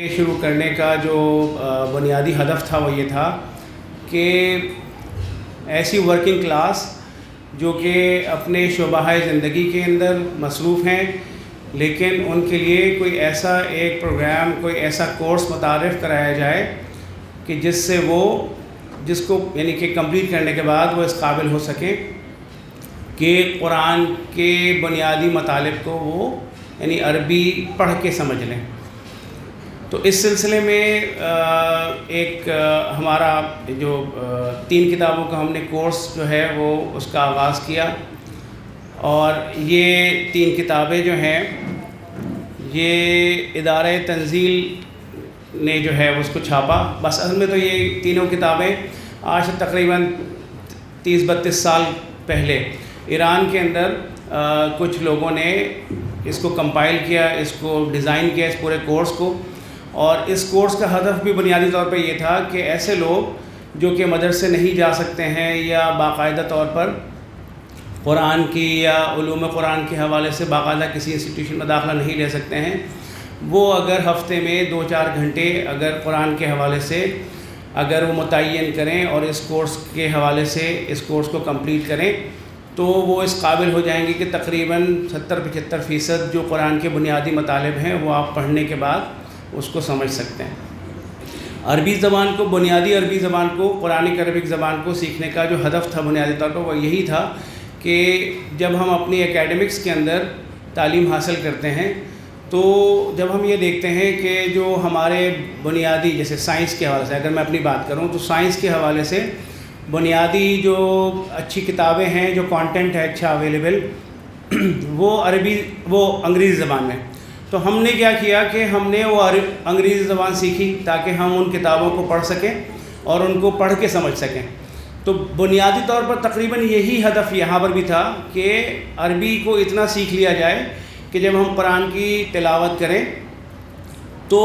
شروع کرنے کا جو بنیادی ہدف تھا وہ یہ تھا کہ ایسی ورکنگ کلاس جو کہ اپنے شعبہ زندگی کے اندر مصروف ہیں، لیکن ان کے لیے کوئی ایسا ایک پروگرام، کوئی ایسا کورس متعارف کرایا جائے کہ جس کو یعنی کہ کمپلیٹ کرنے کے بعد وہ اس قابل ہو سکیں کہ قرآن کے بنیادی مطالب کو وہ یعنی عربی پڑھ کے سمجھ لیں۔ تو اس سلسلے میں ایک ہمارا جو 3 کتابوں کا ہم نے کورس جو ہے وہ اس کا آغاز کیا، اور یہ 3 کتابیں جو ہیں یہ ادارہ تنزیل نے جو ہے اس کو چھاپا۔ بس اصل میں تو یہ تینوں کتابیں آج سے تقریباً 30-32 سال پہلے ایران کے اندر کچھ لوگوں نے اس کو کمپائل کیا، اس کو ڈیزائن کیا، اس پورے کورس کو۔ اور اس کورس کا ہدف بھی بنیادی طور پہ یہ تھا کہ ایسے لوگ جو کہ مدرسے نہیں جا سکتے ہیں یا باقاعدہ طور پر قرآن کی یا علوم قرآن کے حوالے سے باقاعدہ کسی انسٹیٹیوشن میں داخلہ نہیں لے سکتے ہیں، وہ اگر ہفتے میں 2-4 گھنٹے اگر قرآن کے حوالے سے اگر وہ متعین کریں اور اس کورس کے حوالے سے اس کورس کو کمپلیٹ کریں تو وہ اس قابل ہو جائیں گے کہ تقریباً 70-75% جو قرآن کے بنیادی مطالب ہیں وہ آپ پڑھنے کے بعد اس کو سمجھ سکتے ہیں۔ عربی زبان کو، بنیادی عربی زبان کو، قرآنک عربک زبان کو سیکھنے کا جو ہدف تھا بنیادی طور پر وہ یہی تھا کہ جب ہم اپنی اکیڈمکس کے اندر تعلیم حاصل کرتے ہیں تو جب ہم یہ دیکھتے ہیں کہ جو ہمارے بنیادی جیسے سائنس کے حوالے سے اگر میں اپنی بات کروں تو سائنس کے حوالے سے بنیادی جو اچھی کتابیں ہیں، جو کانٹینٹ ہے اچھا اویلیبل، وہ انگریزی زبان میں۔ تو ہم نے کیا کیا کہ ہم نے وہ انگریزی زبان سیکھی تاکہ ہم ان کتابوں کو پڑھ سکیں اور ان کو پڑھ کے سمجھ سکیں۔ تو بنیادی طور پر تقریباً یہی ہدف یہاں پر بھی تھا کہ عربی کو اتنا سیکھ لیا جائے کہ جب ہم قرآن کی تلاوت کریں تو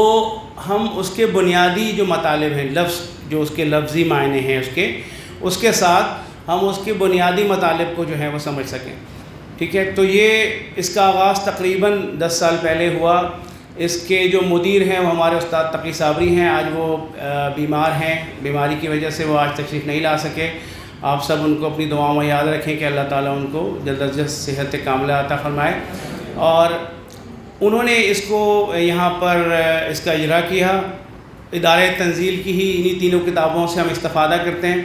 ہم اس کے بنیادی جو مطالب ہیں، لفظ جو اس کے لفظی معنی ہیں اس کے ساتھ ہم اس کے بنیادی مطالب کو جو ہے وہ سمجھ سکیں۔ ٹھیک ہے، تو یہ اس کا آغاز تقریباً 10 سال پہلے ہوا۔ اس کے جو مدیر ہیں وہ ہمارے استاد تقی صابری ہیں، آج وہ بیمار ہیں، بیماری کی وجہ سے وہ آج تشریف نہیں لا سکے۔ آپ سب ان کو اپنی دعاؤں میں یاد رکھیں کہ اللہ تعالیٰ ان کو جلد از جلد صحت کاملہ عطا فرمائے۔ اور انہوں نے اس کو یہاں پر اس کا اجرا کیا۔ ادارہ تنزیل کی ہی انہی تینوں کتابوں سے ہم استفادہ کرتے ہیں،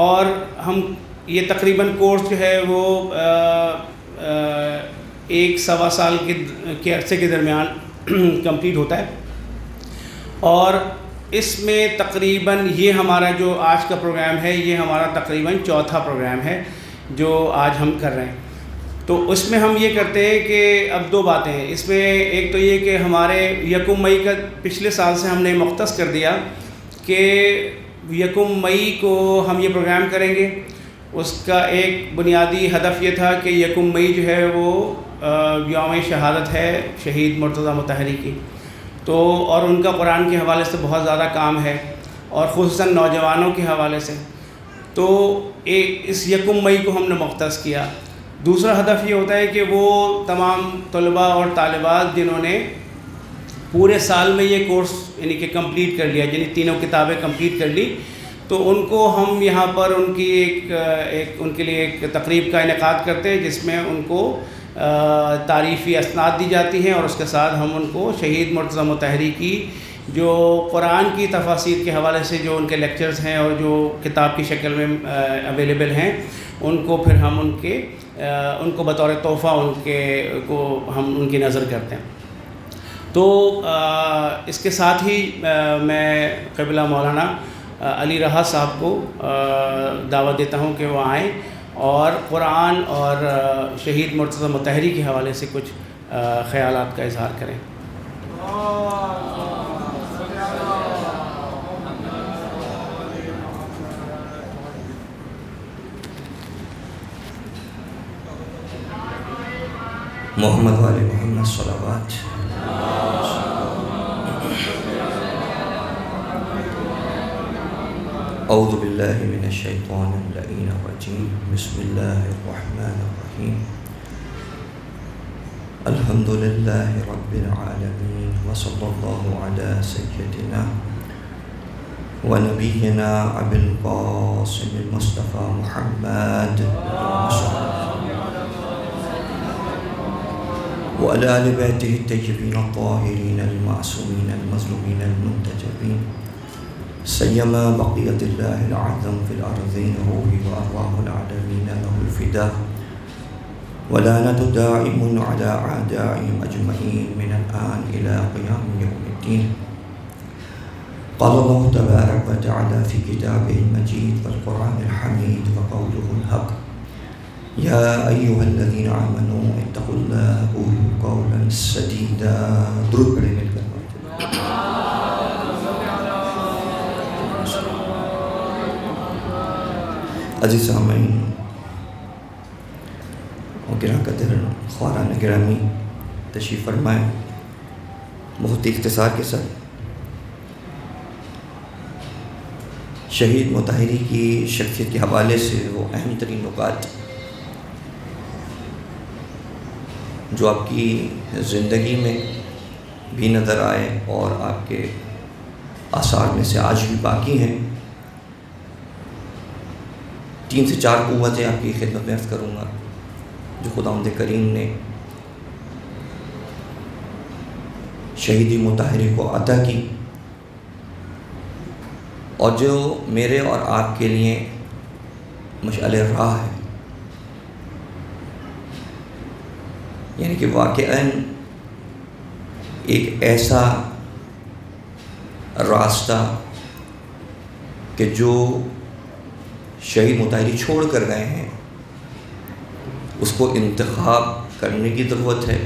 اور ہم یہ تقریباً کورس جو ہے وہ 1-1.25 سال کے عرصے کے درمیان کمپلیٹ ہوتا ہے، اور اس میں تقریباً یہ ہمارا جو آج کا پروگرام ہے یہ ہمارا تقریباً 4تھا پروگرام ہے جو آج ہم کر رہے ہیں۔ تو اس میں ہم یہ کرتے ہیں کہ اب 2 باتیں ہیں اس میں۔ ایک تو یہ کہ ہمارے 1 مئی کا پچھلے سال سے ہم نے مختص کر دیا کہ 1 مئی کو ہم یہ پروگرام کریں گے۔ اس کا ایک بنیادی ہدف یہ تھا کہ 1 مئی جو ہے وہ یوم شہادت ہے شہید مرتضیٰ مطہری کی، تو اور ان کا قرآن کے حوالے سے بہت زیادہ کام ہے، اور خصوصاً نوجوانوں کے حوالے سے۔ تو اس 1 مئی کو ہم نے مختص کیا۔ دوسرا ہدف یہ ہوتا ہے کہ وہ تمام طلباء اور طالبات جنہوں نے پورے سال میں یہ کورس یعنی کہ کمپلیٹ کر لیا، یعنی تینوں کتابیں کمپلیٹ کر لی، تو ان کو ہم یہاں پر ان کی ان کے لیے ایک تقریب کا انعقاد کرتے ہیں جس میں ان کو تعریفی اسناد دی جاتی ہیں، اور اس کے ساتھ ہم ان کو شہید مرتضیٰ مطہری کی جو قرآن کی تفاسیر کے حوالے سے جو ان کے لیکچرز ہیں اور جو کتاب کی شکل میں اویلیبل ہیں ان کو پھر ہم ان کو بطور تحفہ ہم ان کی نظر کرتے ہیں۔ تو اس کے ساتھ ہی میں قبلہ مولانا علی رہا صاحب کو دعوت دیتا ہوں کہ وہ آئیں اور قرآن اور شہید مرتضیٰ مطہری کے حوالے سے کچھ خیالات کا اظہار کریں۔ محمد و آل محمد صلوات۔ اعوذ باللہ من الشیطان اللعین الرجیم، بسم اللہ الرحمن الرحیم۔ الحمد للہ رب العالمین وصلی اللہ علی سیدنا ونبینا ابی القاسم المصطفى محمد وعلى آل بیتہ الطیبین الطاہرین المعصومین المظلومین المنتجبین سیما بقیت اللہ العظم فی الارضین روح وارواح العالمین له الفداء ولعنة دائم على أعدائهم أجمعين من الآن إلى قيام يوم الدين. قال الله تبارك وتعالى في كتابه المجيد والقرآن الحميد وقوله الحق يا أيها الذين آمنوا اتقوا الله وقولوا قولا سديدا. درود پڑھیں مل کر. عزیز سامعین گراں قدر خواران گرامی تشریف فرمائیں. بہت اختصار کے ساتھ شہید مطہری کی شخصیت کے حوالے سے وہ اہم ترین نکات جو آپ کی زندگی میں بھی نظر آئے اور آپ کے آثار میں سے آج بھی باقی ہیں، 3 سے 4 قوتیں آپ کی خدمت میں عرض کروں گا جو خداوند کریم نے شہیدی مطہری کو عطا کی اور جو میرے اور آپ کے لیے مشعل راہ ہے. یعنی کہ واقعاً ایک ایسا راستہ کہ جو شہید مطہری چھوڑ کر گئے ہیں اس کو انتخاب کرنے کی ضرورت ہے،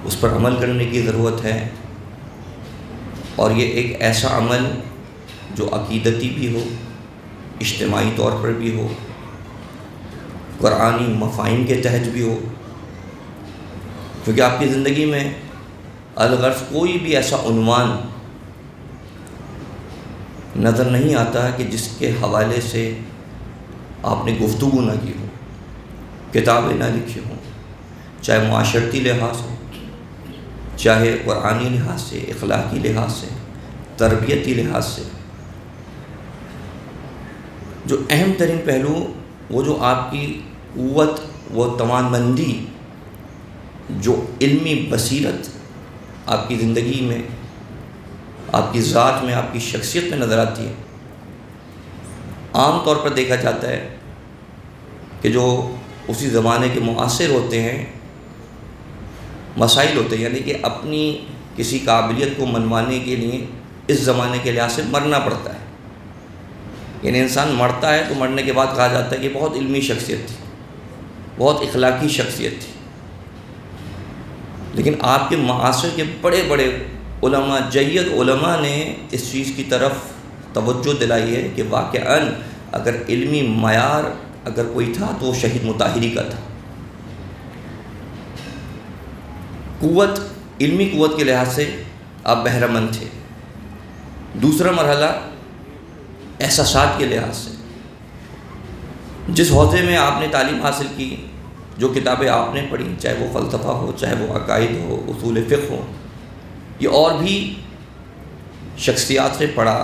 اس پر عمل کرنے کی ضرورت ہے، اور یہ ایک ایسا عمل جو عقیدتی بھی ہو، اجتماعی طور پر بھی ہو، قرآنی مفاہیم کے تحت بھی ہو. کیونکہ آپ کی زندگی میں الغرض کوئی بھی ایسا عنوان نظر نہیں آتا کہ جس کے حوالے سے آپ نے گفتگو نہ کی ہو، کتابیں نہ لکھی ہوں، چاہے معاشرتی لحاظ ہو، چاہے قرآنی لحاظ سے، اخلاقی لحاظ سے، تربیتی لحاظ سے. جو اہم ترین پہلو وہ جو آپ کی قوت، وہ توانمندی، جو علمی بصیرت آپ کی زندگی میں، آپ کی ذات میں، آپ کی شخصیت میں نظر آتی ہے. عام طور پر دیکھا جاتا ہے کہ جو اسی زمانے کے معاصر ہوتے ہیں، مسائل ہوتے ہیں، یعنی کہ اپنی کسی قابلیت کو منوانے کے لیے اس زمانے کے لحاظ سے مرنا پڑتا ہے. یعنی انسان مرتا ہے تو مرنے کے بعد کہا جاتا ہے کہ بہت علمی شخصیت تھی، بہت اخلاقی شخصیت تھی. لیکن آپ کے معاصر کے بڑے بڑے علماء، جید علماء نے اس چیز کی طرف توجہ دلائی ہے کہ واقعاً اگر علمی معیار اگر کوئی تھا تو وہ شہید مطہری کا تھا. قوت، علمی قوت کے لحاظ سے آپ بہرمند تھے. دوسرا مرحلہ احساسات کے لحاظ سے، جس حوزے میں آپ نے تعلیم حاصل کی، جو کتابیں آپ نے پڑھی، چاہے وہ فلسفہ ہو، چاہے وہ عقائد ہو، اصول فقہ ہو، یہ اور بھی شخصیات سے پڑھا.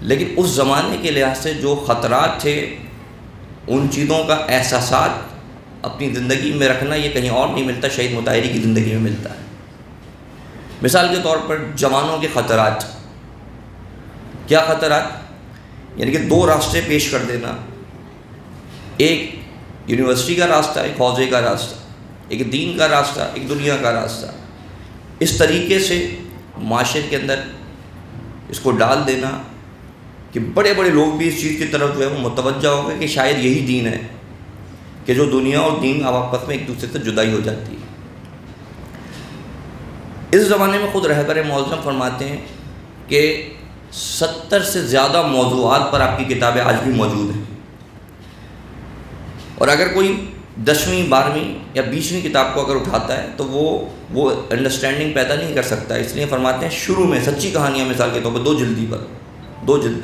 لیکن اس زمانے کے لحاظ سے جو خطرات تھے، ان چیزوں کا احساسات اپنی زندگی میں رکھنا یہ کہیں اور نہیں ملتا، شہید مطہری کی زندگی میں ملتا ہے. مثال کے طور پر جوانوں کے خطرات. کیا خطرات؟ یعنی کہ 2 راستے پیش کر دینا، ایک یونیورسٹی کا راستہ، ایک حوزے کا راستہ، ایک دین کا راستہ، ایک دنیا کا راستہ. اس طریقے سے معاشرے کے اندر اس کو ڈال دینا کہ بڑے بڑے لوگ بھی اس چیز کی طرف جو ہے وہ متوجہ ہو گئے کہ شاید یہی دین ہے، کہ جو دنیا اور دین آپس میں ایک دوسرے سے جدائی ہو جاتی ہے. اس زمانے میں خود رہبر معظم فرماتے ہیں کہ 70 سے زیادہ موضوعات پر آپ کی کتابیں آج بھی موجود ہیں، اور اگر کوئی 10ویں 12ویں یا 20ویں کتاب کو اگر اٹھاتا ہے تو وہ انڈرسٹینڈنگ پیدا نہیں کر سکتا. اس لیے فرماتے ہیں شروع میں سچی کہانیاں مثال کے طور پر 2 جلدی پر 2 جلد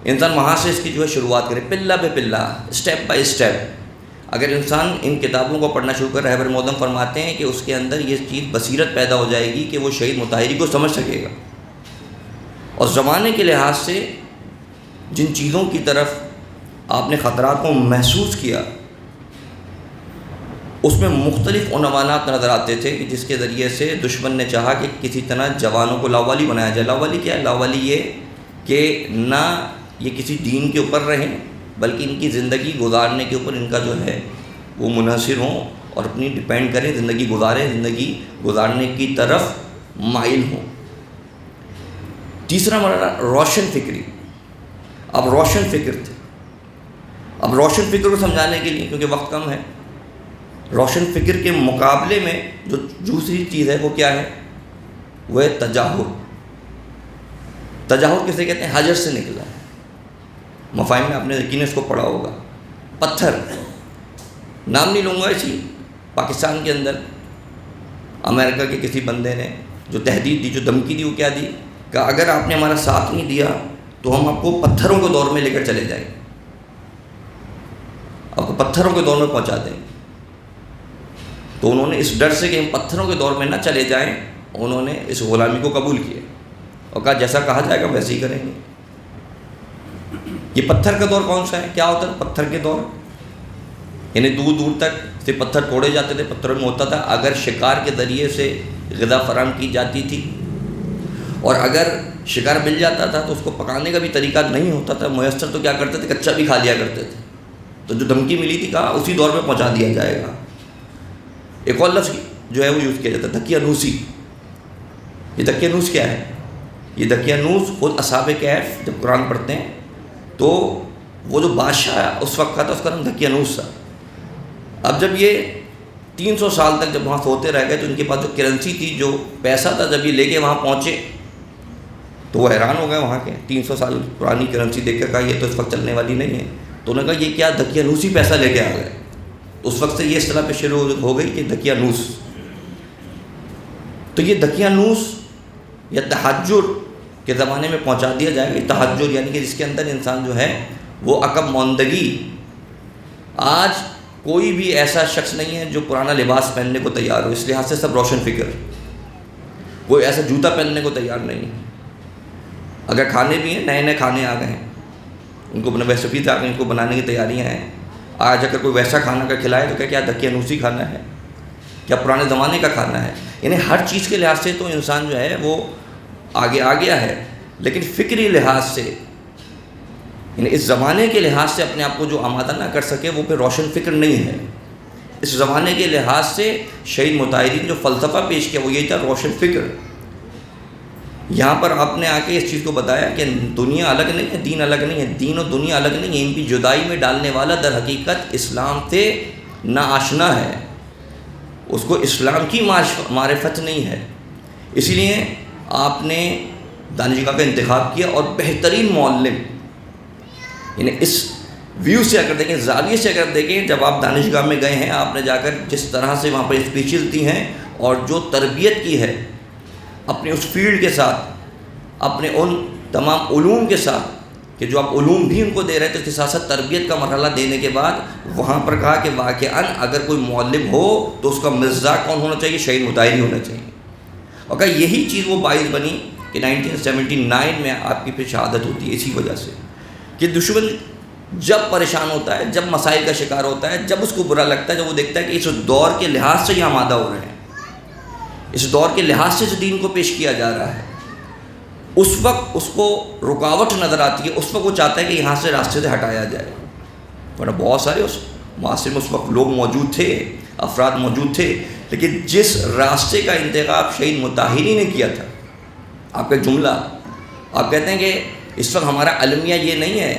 انسان وہاں سے اس کی جو ہے شروعات کرے، پلہ بے پلہ، اسٹیپ بائی اسٹیپ. اگر انسان ان کتابوں کو پڑھنا شروع کر، رہبر معظم فرماتے ہیں کہ اس کے اندر یہ چیز بصیرت پیدا ہو جائے گی کہ وہ شہید مطہری کو سمجھ سکے گا، اور زمانے کے لحاظ سے جن چیزوں کی طرف آپ نے خطرات کو محسوس کیا اس میں مختلف عنوانات نظر آتے تھے کہ جس کے ذریعے سے دشمن نے چاہا کہ کسی طرح جوانوں کو لاوالی بنایا جائے۔ لاوالی کیا ہے؟ لاوالی یہ کہ نہ یہ کسی دین کے اوپر رہیں بلکہ ان کی زندگی گزارنے کے اوپر ان کا جو ہے وہ منحصر ہوں اور اپنی ڈپینڈ کریں، زندگی گزاریں، زندگی گزارنے کی طرف مائل ہوں۔ تیسرا مرحلہ روشن فکری۔ اب روشن فکر تھے۔ اب روشن فکر کو سمجھانے کے لیے، کیونکہ وقت کم ہے، روشن فکر کے مقابلے میں جو دوسری چیز ہے وہ کیا ہے؟ وہ ہے تجاہر۔ تجاہر کسے کہتے ہیں؟ حجر سے نکلا ہے۔ مفاہیم میں آپ نے یقیناً اس کو پڑھا ہوگا۔ پتھر، نام نہیں لوں گا، اسی پاکستان کے اندر امریکہ کے کسی بندے نے جو تہدید دی، جو دھمکی دی، وہ کیا دی؟ کہ اگر آپ نے ہمارا ساتھ نہیں دیا تو ہم آپ کو پتھروں کے دور میں لے کر چلے جائیں، آپ کو پتھروں کے دور میں پہنچا دیں۔ تو انہوں نے اس ڈر سے کہ ہم پتھروں کے دور میں نہ چلے جائیں، انہوں نے اس غلامی کو قبول کیا اور کہا جیسا کہا جائے گا ویسے ہی کریں گے۔ یہ پتھر کا دور کون سا ہے؟ کیا ہوتا ہے پتھر کے دور؟ یعنی دور دور تک سے پتھر توڑے جاتے تھے، پتھروں میں ہوتا تھا اگر شکار کے ذریعے سے غذا فراہم کی جاتی تھی، اور اگر شکار مل جاتا تھا تو اس کو پکانے کا بھی طریقہ نہیں ہوتا تھا میسر، تو کیا کرتے تھے؟ کچا بھی کھا لیا کرتے تھے۔ تو جو دھمکی ملی تھی کہا اسی دور میں پہنچا دیا جائے گا۔ ایک اور لفظ جو ہے وہ یوز کیا جاتا ہے دقیانوسی۔ یہ دقیانوس کیا ہے؟ یہ دقیانوس خود اصحاب کہف جب قرآن پڑھتے ہیں تو وہ جو بادشاہ اس وقت کا تھا اس کا نام دقیانوس تھا۔ اب جب یہ 300 سال تک جب وہاں سوتے رہ گئے تو ان کے پاس جو کرنسی تھی، جو پیسہ تھا، جب یہ لے کے وہاں پہنچے تو وہ حیران ہو گئے۔ وہاں کے 300 سال پرانی کرنسی دیکھ کر کہا یہ تو اس وقت چلنے والی نہیں ہے۔ تو انہوں نے کہا یہ کیا دقیانوسی پیسہ لے کے آ گئے۔ اس وقت سے یہ اصطلاح پہ شروع ہو گئی کہ دقیانوس۔ تو یہ دقیانوس یا تحجر کے زمانے میں پہنچا دیا جائے گا۔ تحجر یعنی کہ جس کے اندر انسان جو ہے وہ عقب ماندگی۔ آج کوئی بھی ایسا شخص نہیں ہے جو پرانا لباس پہننے کو تیار ہو، اس لحاظ سے سب روشن فکر۔ کوئی ایسا جوتا پہننے کو تیار نہیں ہے۔ اگر کھانے بھی ہیں، نئے نئے کھانے آ گئے ہیں، ان کو ریسیپیز آ گئی، ان کو بنانے کی تیاریاں ہیں۔ آج اگر کوئی ویسا کھانا کا کھلائے تو کیا دقیانوسی کھانا ہے، کیا پرانے زمانے کا کھانا ہے؟ یعنی ہر چیز کے لحاظ سے تو انسان جو ہے وہ آگے آ گیا ہے، لیکن فکری لحاظ سے یعنی اس زمانے کے لحاظ سے اپنے آپ کو جو آمادہ نہ کر سکے وہ پھر روشن فکر نہیں ہے۔ اس زمانے کے لحاظ سے شہید مطہری نے جو فلسفہ پیش کیا وہ یہی تھا، روشن فکر۔ یہاں پر آپ نے آ کے اس چیز کو بتایا کہ دنیا الگ نہیں ہے، دین الگ نہیں ہے، دین اور دنیا الگ نہیں ہے، ان کی جدائی میں ڈالنے والا در حقیقت اسلام سے ناآشنا ہے، اس کو اسلام کی معرفت نہیں ہے۔ اسی لیے آپ نے دانشگاہ کا انتخاب کیا، اور بہترین معلم، یعنی اس ویو سے اگر دیکھیں، زاویے سے اگر دیکھیں، جب آپ دانشگاہ میں گئے ہیں، آپ نے جا کر جس طرح سے وہاں پر اسپیچز دی ہیں اور جو تربیت کی ہے اپنے اس فیلڈ کے ساتھ، اپنے ان تمام علوم کے ساتھ کہ جو آپ علوم بھی ان کو دے رہے تھے، اس کے ساتھ ساتھ تربیت کا مرحلہ دینے کے بعد وہاں پر کہا کہ واقعاً اگر کوئی معلم ہو تو اس کا مصداق کون ہونا چاہیے؟ شہید مطہری ہونا چاہیے۔ اور کہا یہی چیز وہ باعث بنی کہ 1979 میں آپ کی پھر شہادت ہوتی ہے، اسی وجہ سے کہ دشمن جب پریشان ہوتا ہے، جب مسائل کا شکار ہوتا ہے، جب اس کو برا لگتا ہے، جب وہ دیکھتا ہے کہ اس دور کے لحاظ سے یہ آمادہ ہو رہے ہیں، اس دور کے لحاظ سے جو دین کو پیش کیا جا رہا ہے، اس وقت اس کو رکاوٹ نظر آتی ہے، اس وقت وہ چاہتا ہے کہ یہاں سے راستے سے ہٹایا جائے۔ ورنہ بہت سارے اس معاشرے میں اس وقت لوگ موجود تھے، افراد موجود تھے، لیکن جس راستے کا انتخاب شہید مطہری نے کیا تھا، آپ کا جملہ آپ کہتے ہیں کہ اس وقت ہمارا المیہ یہ نہیں ہے،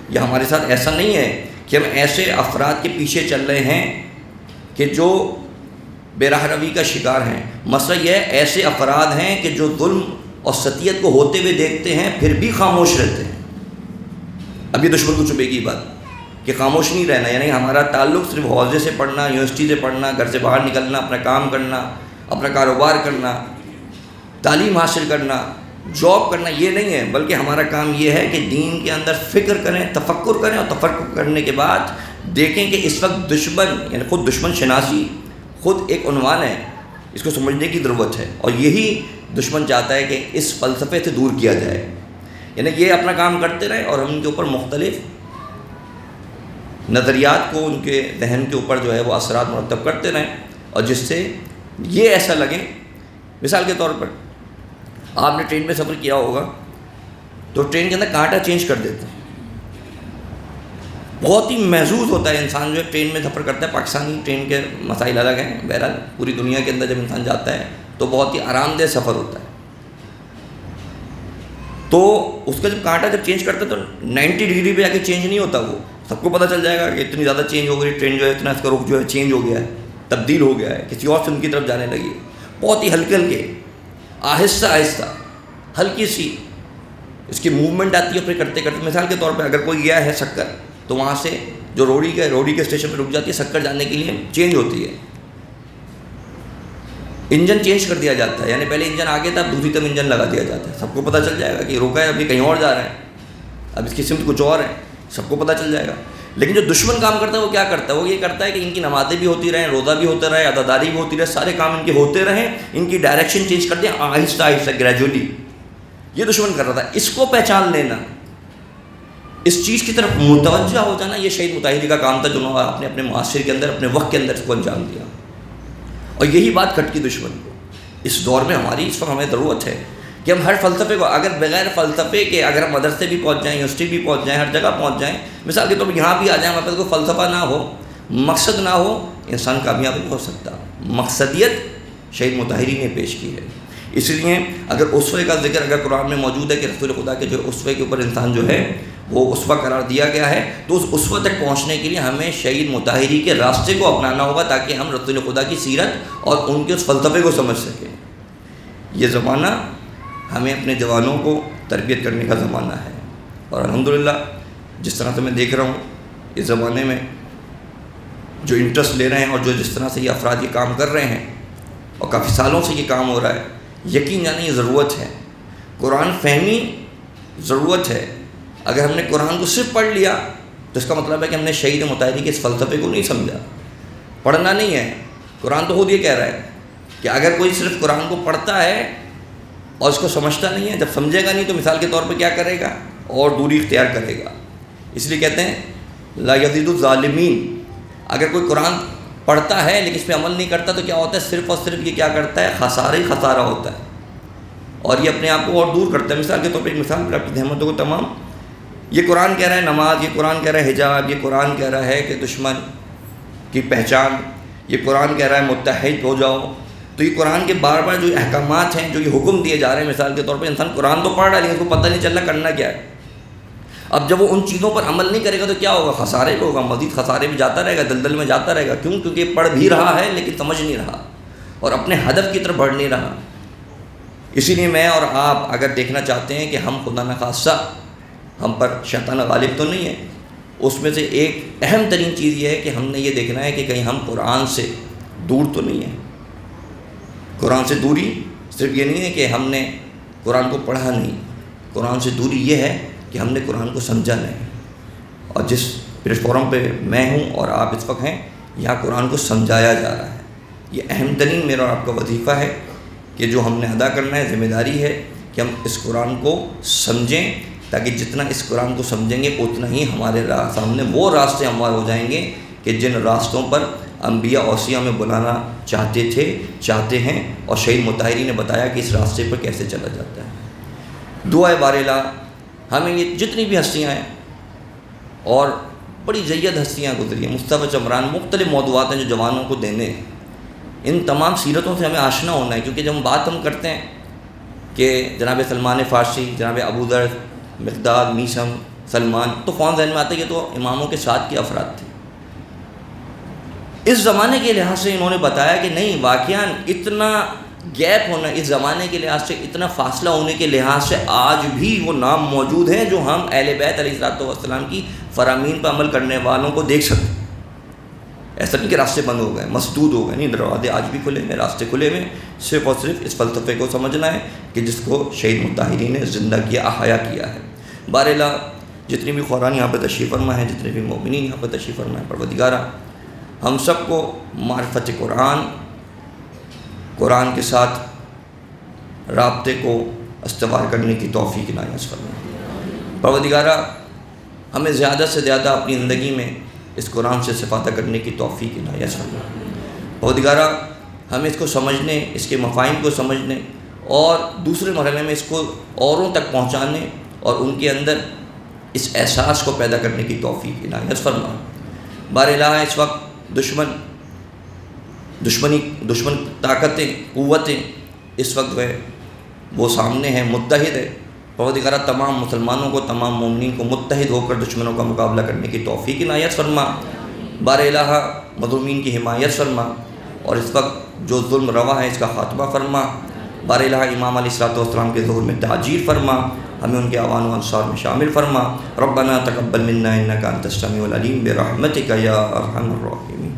یا ہمارے ساتھ ایسا نہیں ہے کہ ہم ایسے افراد کے پیچھے چل رہے ہیں کہ جو بے راہ روی کا شکار ہیں۔ مسئلہ یہ ہے ایسے افراد ہیں کہ جو ظلم اور ستیت کو ہوتے ہوئے دیکھتے ہیں پھر بھی خاموش رہتے ہیں۔ اب یہ دشمن کو چبھے گی بات کہ خاموش نہیں رہنا، یعنی ہمارا تعلق صرف حوزے سے پڑھنا، یونیورسٹی سے پڑھنا، گھر سے باہر نکلنا، اپنا کام کرنا، اپنا کاروبار کرنا، تعلیم حاصل کرنا، جاب کرنا، یہ نہیں ہے، بلکہ ہمارا کام یہ ہے کہ دین کے اندر فکر کریں، تفکر کریں، اور تفکر کرنے کے بعد دیکھیں کہ اس وقت دشمن یعنی خود دشمن شناسی خود ایک عنوان ہے، اس کو سمجھنے کی ضرورت ہے، اور یہی دشمن چاہتا ہے کہ اس فلسفے سے دور کیا جائے، یعنی یہ اپنا کام کرتے رہے اور ہم ان کے اوپر مختلف نظریات کو ان کے ذہن کے اوپر جو ہے وہ اثرات مرتب کرتے رہیں، اور جس سے یہ ایسا لگے، مثال کے طور پر آپ نے ٹرین میں سفر کیا ہوگا تو ٹرین کے اندر کانٹا چینج کر دیتے ہیں، بہت ہی محظوظ ہوتا ہے انسان جو ہے ٹرین میں سفر کرتا ہے۔ پاکستانی ٹرین کے مسائل الگ ہیں، بہرحال پوری دنیا کے اندر جب انسان جاتا ہے تو بہت ہی آرام دہ سفر ہوتا ہے، تو اس کا جب کانٹا جب چینج کرتا ہے تو 90 ڈگری پہ جا کے چینج نہیں ہوتا، وہ سب کو پتہ چل جائے گا کہ اتنی زیادہ چینج ہو گئی ٹرین جو ہے، اتنا اس کا رخ جو ہے چینج ہو گیا ہے، تبدیل ہو گیا ہے، کسی اور سمت کی طرف جانے لگی ہے۔ بہت ہی ہلکے ہلکے آہستہ آہستہ ہلکی سی اس کی موومنٹ آتی ہے، پھر کرتے کرتے مثال کے طور پہ اگر کوئی گیا ہے سکر تو وہاں سے جو روڑی کے اسٹیشن پہ رک جاتی ہے، سکر جانے کے لیے چینج ہوتی ہے، انجن چینج کر دیا جاتا ہے، یعنی پہلے انجن آگے تھا، اب دوسری طرف انجن لگا دیا جاتا ہے، سب کو پتہ چل جائے گا کہ یہ رکا ہے، ابھی کہیں اور جا رہا ہے، اب اس کی سمت کچھ اور ہے، سب کو پتہ چل جائے گا۔ لیکن جو دشمن کام کرتا ہے وہ کیا کرتا ہے؟ وہ یہ کرتا ہے کہ ان کی نمازیں بھی ہوتی رہیں، روزہ بھی ہوتا رہے، عزاداری بھی ہوتی رہے، سارے کام ان کے ہوتے رہیں، ان کی ڈائریکشن چینج کر دیں آہستہ آہستہ گریجولی۔ یہ دشمن کر رہا تھا، اس کو پہچان لینا، اس چیز کی طرف متوجہ ہو جانا، یہ شہید مطہری کا کام تھا، جنہوں نے آپ نے اپنے معاشرے کے اندر اپنے وقت کے اندر اس کو انجام دیا، اور یہی بات کھٹکی دشمن کو۔ اس دور میں ہماری اس وقت ہمیں ضرورت ہے کہ ہم ہر فلسفے کو، اگر بغیر فلسفے کے اگر ہم مدرسے بھی پہنچ جائیں، یونیورسٹی بھی پہنچ جائیں، ہر جگہ پہنچ جائیں، مثال کے طور پر یہاں بھی آ جائیں، ہمارے پاس کوئی فلسفہ نہ ہو، مقصد نہ ہو، انسان کامیاب نہیں ہو سکتا۔ مقصدیت شہید مطہری نے پیش کی ہے۔ اس لیے اگر اسوے کا ذکر اگر قرآن میں موجود ہے کہ رسول خدا کے جو اسوے کے اوپر انسان جو ہے وہ اسوہ قرار دیا گیا ہے، تو اس اسوہ تک پہنچنے کے لیے ہمیں شہید مطہری کے راستے کو اپنانا ہوگا تاکہ ہم رسول خدا کی سیرت اور ان کے اس فلسفے کو سمجھ سکیں۔ یہ زمانہ ہمیں اپنے جوانوں کو تربیت کرنے کا زمانہ ہے، اور الحمدللہ جس طرح سے میں دیکھ رہا ہوں اس زمانے میں جو انٹرسٹ لے رہے ہیں اور جو جس طرح سے یہ افراد یہ کام کر رہے ہیں اور کافی سالوں سے یہ کام ہو رہا ہے، یقین جانے یہ ضرورت ہے، قرآن فہمی ضرورت ہے۔ اگر ہم نے قرآن کو صرف پڑھ لیا تو اس کا مطلب ہے کہ ہم نے شہید مطہری کے اس فلسفے کو نہیں سمجھا۔ پڑھنا نہیں ہے، قرآن تو خود یہ کہہ رہا ہے کہ اگر کوئی صرف قرآن کو پڑھتا ہے اور اس کو سمجھتا نہیں ہے، جب سمجھے گا نہیں تو مثال کے طور پہ کیا کرے گا؟ اور دوری اختیار کرے گا۔ اس لیے کہتے ہیں لا یزید الظالمین، اگر کوئی قرآن پڑھتا ہے لیکن اس پہ عمل نہیں کرتا تو کیا ہوتا ہے؟ صرف اور صرف یہ کیا کرتا ہے؟ خسارہ ہی خسارہ ہوتا ہے، اور یہ اپنے آپ کو اور دور کرتا ہے۔ مثال کے طور پہ ایک مثال پر آپ کی احمدوں کو تمام، یہ قرآن کہہ رہا ہے نماز، یہ قرآن کہہ رہا ہے حجاب، یہ قرآن کہہ رہا ہے کہ دشمن کی پہچان، یہ قرآن کہہ رہا ہے متحد ہو جاؤ، تو یہ قرآن کے بار بار جو احکامات ہیں، جو یہ حکم دیے جا رہے ہیں، مثال کے طور پہ انسان قرآن تو پڑھ رہا ہے لیکن اس کو پتہ نہیں چل رہا کرنا کیا ہے۔ اب جب وہ ان چیزوں پر عمل نہیں کرے گا تو کیا ہوگا؟ خسارے کو ہوگا، مزید خسارے میں جاتا رہے گا، دلدل میں جاتا رہے گا۔ کیوں؟ کیونکہ یہ پڑھ بھی رہا ہے لیکن سمجھ نہیں رہا اور اپنے ہدف کی طرف بڑھ نہیں رہا۔ اسی لیے میں اور آپ اگر دیکھنا چاہتے ہیں کہ ہم خدا نخواستہ ہم پر شیطان غالب تو نہیں ہے، اس میں سے ایک اہم ترین چیز یہ ہے کہ ہم نے یہ دیکھنا ہے کہ کہیں ہم قرآن سے دور تو نہیں ہیں۔ قرآن سے دوری صرف یہ نہیں ہے کہ ہم نے قرآن کو پڑھا نہیں، قرآن سے دوری یہ ہے کہ ہم نے قرآن کو سمجھا نہیں، اور جس پلیٹ فارم پہ میں ہوں اور آپ اس وقت ہیں، یہاں قرآن کو سمجھایا جا رہا ہے۔ یہ اہم ترین میرا اور آپ کا وظیفہ ہے کہ جو ہم نے ادا کرنا ہے، ذمہ داری ہے کہ ہم اس قرآن کو سمجھیں، تاکہ جتنا اس قرآن کو سمجھیں گے اتنا ہی ہمارے سامنے وہ راستے ہموار ہو جائیں گے کہ جن راستوں پر انبیاء اوصیاء میں بلانا چاہتے ہیں، اور شہید مطہری نے بتایا کہ اس راستے پر کیسے چلا جاتا ہے۔ دعا بار الہ ہمیں یہ جتنی بھی ہستیاں ہیں اور بڑی جید ہستیاں گزری ہیں، مصطفیٰ چمران، مختلف موضوعات ہیں جو جوانوں کو دینے ہیں، ان تمام سیرتوں سے ہمیں آشنا ہونا ہے، کیونکہ جب ہم بات کرتے ہیں کہ جناب سلمان فارسی، جناب ابو ذر، مقداد، میثم، سلمان، تو فون ذہن میں آتا ہے کہ تو اماموں کے ساتھ کے افراد تھے۔ اس زمانے کے لحاظ سے انہوں نے بتایا کہ نہیں، واقعاً اتنا گیپ ہونا، اس زمانے کے لحاظ سے اتنا فاصلہ ہونے کے لحاظ سے آج بھی وہ نام موجود ہیں جو ہم اہل بیت علیہ السلام کی فرامین پر عمل کرنے والوں کو دیکھ سکتے ہیں۔ ایسا نہیں کہ راستے بند ہو گئے، مسدود ہو گئے، نہیں، دروازے آج بھی کھلے ہیں، راستے کھلے ہوئے، صرف اور صرف اس فلسفے کو سمجھنا ہے کہ جس کو شہید مطہری نے زندہ کیا، احیا کیا ہے۔ بہرحال جتنے بھی قرآن یہاں پہ تشریف فرما ہیں، جتنے بھی مومنین یہاں پہ تشریف فرما ہیں، پروردگارہ ہم سب کو معرفت قرآن کے ساتھ رابطے کو استوار کرنے کی توفیق عنایت فرما۔ پروردگارہ ہمیں زیادہ سے زیادہ اپنی زندگی میں اس قرآن سے استفادہ کرنے کی توفیق عنایت فرما۔ پروردگارہ ہمیں اس کو سمجھنے، اس کے مفاہیم کو سمجھنے اور دوسرے مرحلے میں اس کو اوروں تک پہنچانے اور ان کے اندر اس احساس کو پیدا کرنے کی توفیق عنایت فرما۔ بار الہ اس وقت دشمن طاقتیں، قوتیں اس وقت وہ سامنے ہیں، متحد ہے۔ پروردگارہ تمام مسلمانوں کو، تمام مومنین کو متحد ہو کر دشمنوں کا مقابلہ کرنے کی توفیق عنایت فرما۔ بار الہ مظلومین کی حمایت فرما اور اس وقت جو ظلم روا ہے اس کا خاتمہ فرما۔ بار الہ امام علیہ السلام کے ظہور میں تاجیر فرما، ہمیں ان کے اعوان و انصار میں شامل فرما۔ ربنا تقبل منا انک انت السمیع العلیم برحمتک یا ارحم الراحمین۔